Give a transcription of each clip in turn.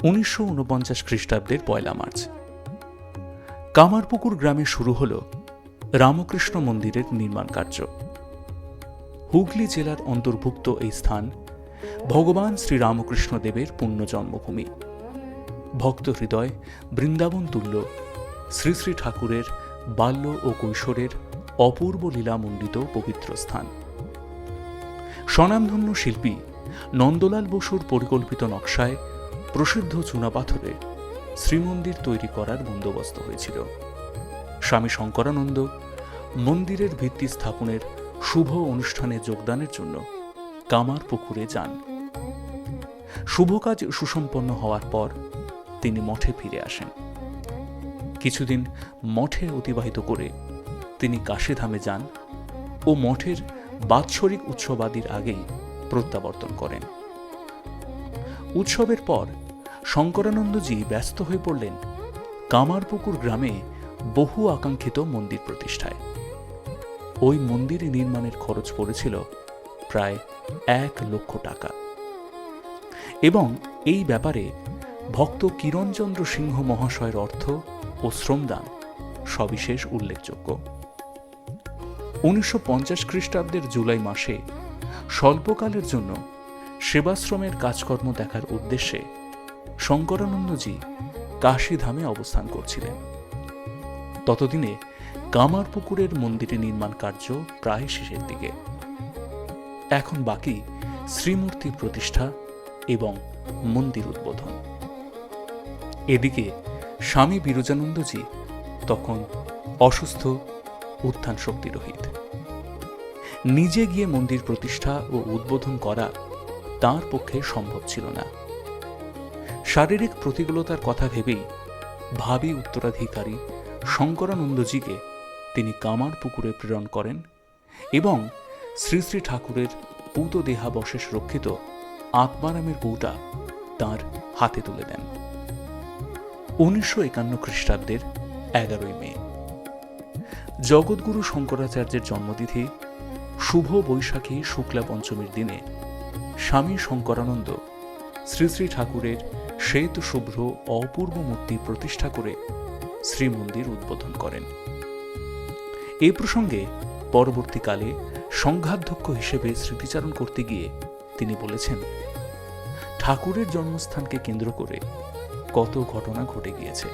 1949 খ্রিস্টাব্দের 1 মার্চ কামারপুকুর গ্রামে শুরু হল রামকৃষ্ণ মন্দিরের নির্মাণ কার্য। হুগলি জেলার অন্তর্ভুক্ত এই স্থান ভগবান শ্রীরামকৃষ্ণ দেবের পুণ্য জন্মভূমি। ভক্ত হৃদয় বৃন্দাবন তুল্য শ্রী শ্রী ঠাকুরের বাল্য ও কৈশোরের অপূর্ব লীলামণ্ডিত পবিত্র স্থান। স্বনামধন্য শিল্পী নন্দলাল বসুর পরিকল্পিত নকশায় প্রসিদ্ধ চুনাপাথরে শ্রীমন্দির তৈরি করার বন্দোবস্ত হয়েছিল। স্বামী শঙ্করানন্দ মন্দিরের ভিত্তি স্থাপনের শুভ অনুষ্ঠানে যোগদানের জন্য কামারপুকুরে যান। শুভ কাজ সুসম্পন্ন হওয়ার পর তিনি মঠে ফিরে আসেন। কিছুদিন মঠে অতিবাহিত করে তিনি কাশীধামে যান ও মঠের বাৎসরিক উৎসবাদির আগেই প্রত্যাবর্তন করেন। উৎসবের পর শঙ্করানন্দজি ব্যস্ত হয়ে পড়লেন কামারপুকুর গ্রামে বহু আকাঙ্ক্ষিত মন্দির প্রতিষ্ঠায়। ওই মন্দির নির্মাণের খরচ পড়েছিল প্রায় 1 লক্ষ টাকা এবং এই ব্যাপারে ভক্ত কিরণচন্দ্র সিংহ মহাশয়ের অর্থ ও শ্রমদান সবিশেষ উল্লেখযোগ্য। 1950 খ্রিস্টাব্দের জুলাই মাসে স্বল্পকালের জন্য সেবাশ্রমের কাজকর্ম দেখার উদ্দেশ্যে শঙ্করানন্দজি কাশীধামে অবস্থান করছিলেন। ততদিনে কামারপুকুরের মন্দিরে নির্মাণ কার্য প্রায় শেষের দিকে। এখন বাকি শ্রীমূর্তি প্রতিষ্ঠা এবং মন্দির উদ্বোধন। এদিকে স্বামী বিরজানন্দজি তখন অসুস্থ, উত্থান শক্তিরহিত। নিজে গিয়ে মন্দির প্রতিষ্ঠা ও উদ্বোধন করা তাঁর পক্ষে সম্ভব ছিল না। শারীরিক প্রতিকূলতার কথা ভেবেই ভাবী উত্তরাধিকারী শঙ্করানন্দজিকে তিনি কামারপুকুরে প্রেরণ করেন এবং শ্রী শ্রী ঠাকুরের পূত দেহাবশেষ রক্ষিত আত্মারামের বউটা তাঁর হাতে তুলে দেন। 1951 খ্রিস্টাব্দের 11 মে জগৎগুরু শঙ্করাচার্যের জন্মতিথি শুভ বৈশাখী শুক্লা পঞ্চমীর দিনে স্বামী শঙ্করানন্দ শ্রী শ্রী ঠাকুরের শ্বেত শুভ্র অপূর্ব মূর্তি প্রতিষ্ঠা করে শ্রীমন্দির উদ্বোধন করেন। এই প্রসঙ্গে পরবর্তীকালে সংঘাধ্যক্ষ হিসেবে স্মৃতিচারণ করতে গিয়ে তিনি বলেছেন, ঠাকুরের জন্মস্থানকে কেন্দ্র করে কত ঘটনা ঘটে গিয়েছে।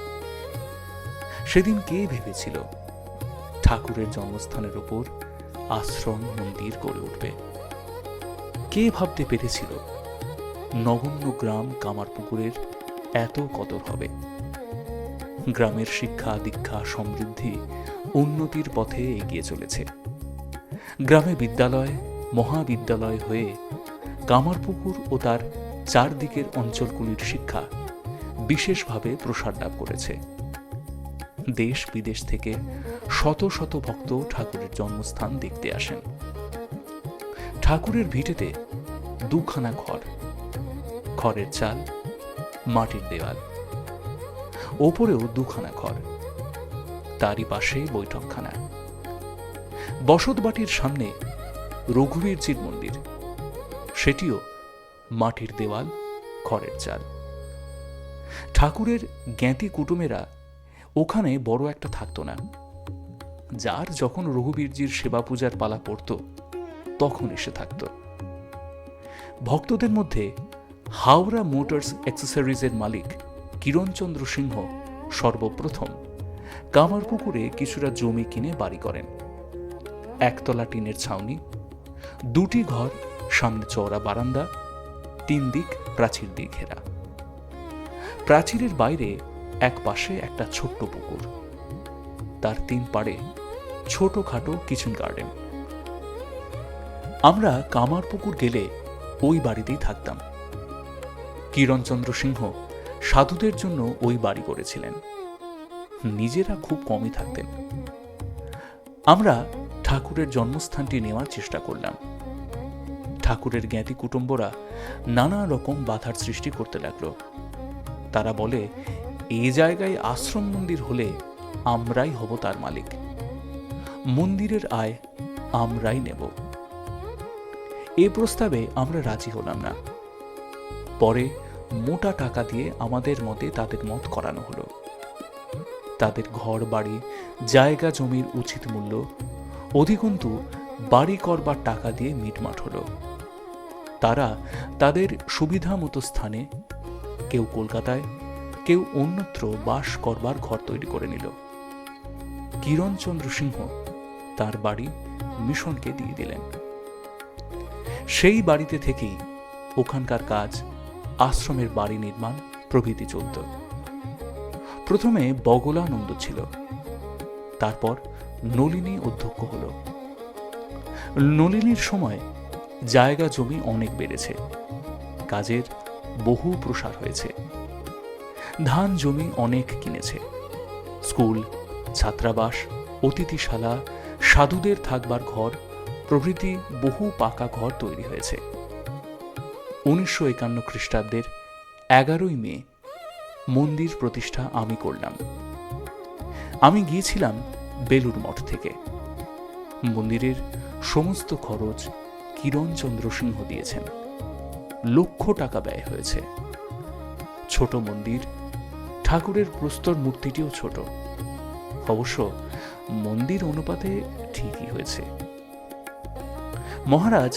সেদিন কে ভেবেছিল ঠাকুরের জন্মস্থানের উপর আশ্রম মন্দির গড়ে উঠবে? কে ভাবতে পেরেছিল নগণ্য গ্রাম কামারপুকুরের এত কদর হবে? গ্রামের শিক্ষা দীক্ষা সমৃদ্ধি উন্নতির পথে এগিয়ে চলেছে। গ্রামে বিদ্যালয় মহাবিদ্যালয় হয়ে কামারপুকুর ও তার চারদিকের অঞ্চলগুলির শিক্ষা বিশেষভাবে প্রসার লাভ করেছে। দেশ বিদেশ থেকে শত শত ভক্ত ঠাকুরের জন্মস্থান দেখতে আসেন। ঠাকুরের ভিটেতে 2খানা ঘর, খড়ের চাল, মাটির দেওয়াল, ওপরেও 2খানা ঘর, তারই পাশে বৈঠকখানা। বসতবাটির সামনে রঘুবীরজির মন্দির, সেটিও মাটির দেওয়াল, খড়ের চাল। ঠাকুরের জ্ঞাতি কুটুমেরা ওখানে বড় একটা থাকতো না। যার যখন রঘুবীরজির সেবা পূজার পালা পড়ত তখন এসে থাকত। ভক্তদের মধ্যে হাওড়া মোটরস অ্যাক্সেসরিজের মালিক কিরণচন্দ্র সিংহ সর্বপ্রথম কামারপুকুরে কিছুটা জমি কিনে বাড়ি করেন। 1তলা টিনের ছাউনি, 2টি ঘর, সামনে চওড়া বারান্দা, 3 দিক প্রাচীর দিয়ে ঘেরা। প্রাচীরের বাইরে এক পাশে একটা ছোট্ট পুকুর, তার 3 পাড়ে ছোটখাটো কিচেন গার্ডেন। আমরা কামারপুকুর গেলে ওই বাড়িতেই থাকতাম। কিরণচন্দ্র সিংহ সাধুদের জন্য ওই বাড়ি করেছিলেন, নিজেরা খুব কমই থাকতেন। আমরা ঠাকুরের জন্মস্থানটি নেওয়ার চেষ্টা করলাম। ঠাকুরের জ্ঞাতি কুটুম্বরা নানা রকম বাধার সৃষ্টি করতে লাগলো। তারা বলে, এই জায়গায় আশ্রম মন্দির হলে আমরাই হব তার মালিক, মন্দিরের আয় আমরাই নেব। এ প্রস্তাবে আমরা রাজি হলাম না। পরে মোটা টাকা দিয়ে আমাদের মতে তাদের মত করানো হলো। তাদের ঘর বাড়ি জায়গা জমির উচিত মূল্য অধিকন্তু বাড়ি করবার টাকা দিয়ে মিটমাট হলো। তারা তাদের সুবিধা মতো স্থানে, কেউ কলকাতায়, কেউ অন্যত্র বাস করবার ঘর তৈরি করে নিল। কিরণচন্দ্র সিংহ তার বাড়ি মিশনকে দিয়ে দিলেন। সেই বাড়িতে থেকেই ওখানকার কাজ, আশ্রমের বাড়ি নির্মাণ প্রভৃতি চলত। প্রথমে বগলানন্দ ছিল, তারপর নলিনী অধ্যক্ষ হল। নলিনীর সময় জায়গা জমি অনেক বেড়েছে, কাজের বহু প্রসার হয়েছে। ধান জমি অনেক কিনেছে। স্কুল, ছাত্রাবাস, অতিথিশালা, সাধুদের থাকবার ঘর প্রভৃতি বহু পাকা ঘর তৈরি হয়েছে। 1951 খ্রিস্টাব্দের 11ই মে মন্দির প্রতিষ্ঠা আমি করলাম। আমি গিয়েছিলাম বেলুর মঠ থেকে। মন্দিরের সমস্ত খরচ কিরণচন্দ্র সিংহ দিয়েছেন। লক্ষ টাকা ব্যয় হয়েছে। ছোট মন্দির, ঠাকুরের প্রস্তর মূর্তিটিও ছোট। অবশ্য মন্দির অনুপাতে ঠিকই হয়েছে। মহারাজ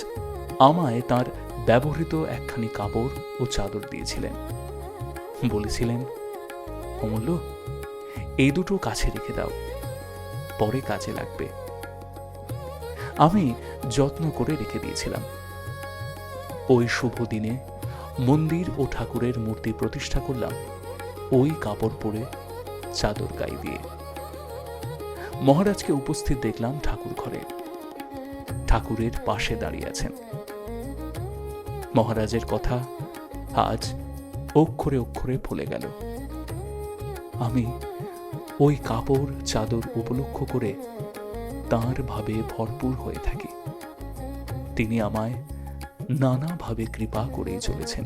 আমায় তার ব্যবহৃত একখানি কাপড় ও চাদর দিয়েছিলেন। বলেছিলেন, অমূল্য, এই দুটো কাছে রেখে দাও, পরে কাজে লাগবে। আমি যত্ন করে রেখে দিয়েছিলাম। ওই শুভ দিনে মন্দির ও ঠাকুরের মূর্তি প্রতিষ্ঠা করলাম ওই কাপড় পরে, চাদর গায়ে দিয়ে। মহারাজকে উপস্থিত দেখলাম ঠাকুর ঘরে। ঠাকুরের পাশে দাঁড়িয়ে আছেন। মহারাজের কথা আজ অক্ষরে অক্ষরে ভুলে গেল। আমি ওই কাপড় চাদর উপলক্ষ করে তাঁর ভাবে ভরপুর হয়ে থাকি। তিনি আমায় নানাভাবে কৃপা করেই চলেছেন।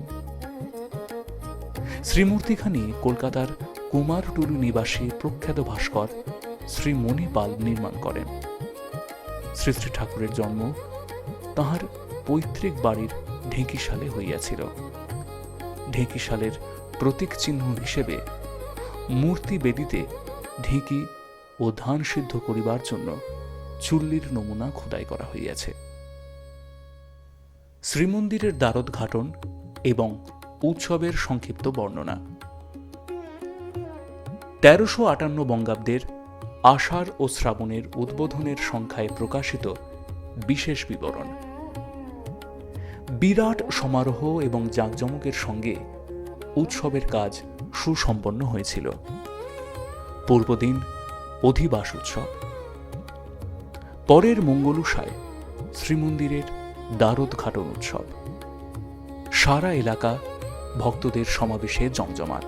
শ্রীমূর্তিখানি কলকাতার কুমারটুলু নিবাসী প্রখ্যাত ভাস্কর শ্রী মণিপাল নির্মাণ করেন। শ্রী শ্রী ঠাকুরের জন্ম তাঁহার পৈতৃক বাড়ির ঢেঁকিশালে হইয়াছিল। ঢেঁকিশালের প্রতীক চিহ্ন হিসেবে মূর্তি বেদিতে ঢেঁকি ও ধান সিদ্ধ করিবার জন্য চুল্লির নমুনা খোদাই করা হইয়াছে। শ্রীমন্দিরের দ্বারোদ্ঘাটন এবং উৎসবের সংক্ষিপ্ত বর্ণনা। 1358 বঙ্গাব্দের আষাঢ় ও শ্রাবণের উদ্বোধনের সংখ্যায় প্রকাশিত বিশেষ বিবরণ। বিরাট সমারোহ এবং জাঁকজমকের সঙ্গে উৎসবের কাজ সুসম্পন্ন হয়েছিল। পূর্বদিন অধিবাস উৎসব, পরের মঙ্গলূষায় শ্রীমন্দিরের দ্বারোদ্ঘাটন উৎসব। সারা এলাকা ভক্তদের সমাবেশে জমজমাট।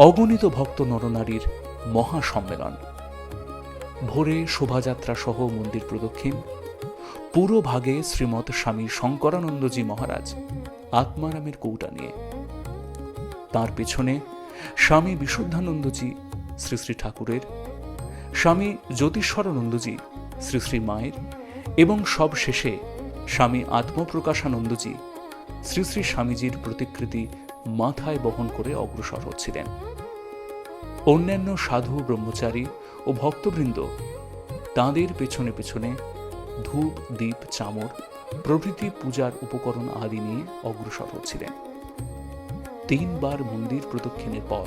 অগণিত ভক্ত নরনারীর মহাসম্মেলন। ভোরে শোভাযাত্রা সহ মন্দির প্রদক্ষিণ। পুরো ভাগে শ্রীমৎ স্বামী শঙ্করানন্দজি মহারাজ আত্মারামের কৌটা নিয়ে। তার পেছনে স্বামী বিশুদ্ধানন্দজি শ্রী শ্রী ঠাকুরের, স্বামী জ্যোতিষ্বরানন্দজি শ্রী শ্রী মায়ের এবং সব শেষে স্বামী আত্মপ্রকাশানন্দজি শ্রী শ্রী স্বামীজির প্রতিকৃতি মাথায় বহন করে অগ্রসর হচ্ছিলেন। অন্যান্য সাধু, ব্রহ্মচারী ও ভক্তবৃন্দ তাঁদের পেছনে পেছনে ধূপ, দীপ, চামর প্রভৃতি পূজার উপকরণ আদি নিয়ে অগ্রসর হচ্ছিলেন। 3 বার মন্দির প্রদক্ষিণের পর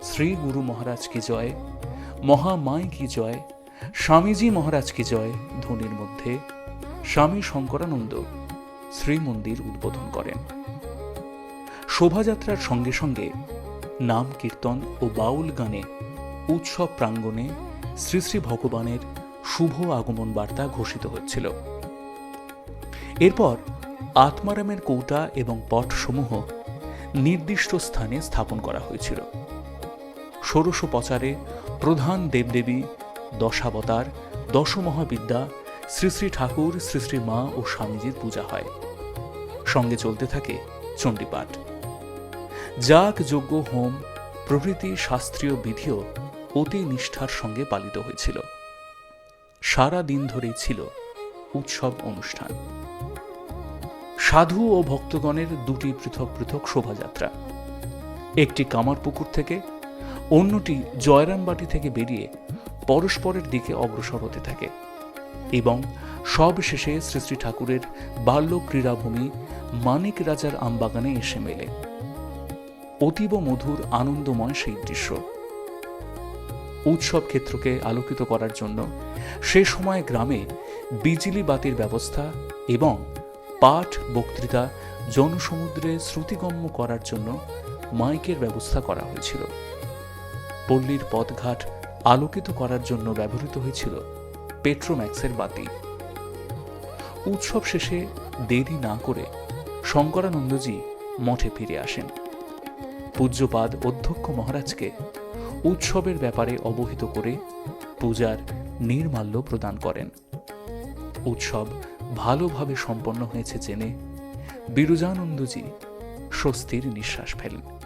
শ্রী গুরু মহারাজ কি জয়, মহামায় কি জয়, স্বামীজি মহারাজ কি জয় ধ্বনির মধ্যে স্বামী শঙ্করানন্দ শ্রীমন্দির উদ্বোধন করেন। শোভাযাত্রার সঙ্গে সঙ্গে নাম কীর্তন ও বাউল গানে উৎসব প্রাঙ্গণে শ্রী শ্রী ভগবানের শুভ আগমন বার্তা ঘোষিত হচ্ছিল। এরপর আত্মারামের কৌটা এবং পটসমূহ নির্দিষ্ট স্থানে স্থাপন করা হয়েছিল। ষোড়শোপচারে প্রধান দেবদেবী, দশাবতার, দশমহাবিদ্যা, শ্রী শ্রী ঠাকুর, শ্রী শ্রী মা ও স্বামীজির পূজা হয়। সঙ্গে চলতে থাকে চণ্ডীপাঠ। যাগ, যজ্ঞ, হোম প্রভৃতি শাস্ত্রীয় বিধিও অতি নিষ্ঠার সঙ্গে পালিত হয়েছিল। সারা দিন ধরেই ছিল উৎসব অনুষ্ঠান। সাধু ও ভক্তগণের দুটি পৃথক পৃথক শোভাযাত্রা, একটি কামারপুকুর থেকে, অন্যটি জয়রামবাটি থেকে বেরিয়ে পরস্পরের দিকে অগ্রসর হতে থাকে এবং সব শেষে শ্রী শ্রী ঠাকুরের বাল্য ক্রীড়াভূমি মানিক রাজার আমবাগানে এসে মেলে। অতীব মধুর আনন্দময় সেই দৃশ্য। উৎসব ক্ষেত্রকে আলোকিত করার জন্য সে সময় গ্রামে বিজলি বাতির ব্যবস্থা এবং পাঠ বক্তৃতা জনসমুদ্রে শ্রুতিগম্য করার জন্য মাইকের ব্যবস্থা করা হয়েছিল। পল্লীর পথঘাট আলোকিত করার জন্য ব্যবহৃত হয়েছিল পেট্রোম্যাক্সের বাতি। উৎসব শেষে দেরি না করে শঙ্করানন্দজি মঠে ফিরে আসেন। পূজ্যপাদ অধ্যক্ষ মহারাজকে উৎসবের ব্যাপারে অবহিত করে পূজার নির্মাল্য প্রদান করেন। উৎসব ভালোভাবে সম্পন্ন হয়েছে জেনে বিরজানন্দজি স্বস্তির নিঃশ্বাস ফেলেন।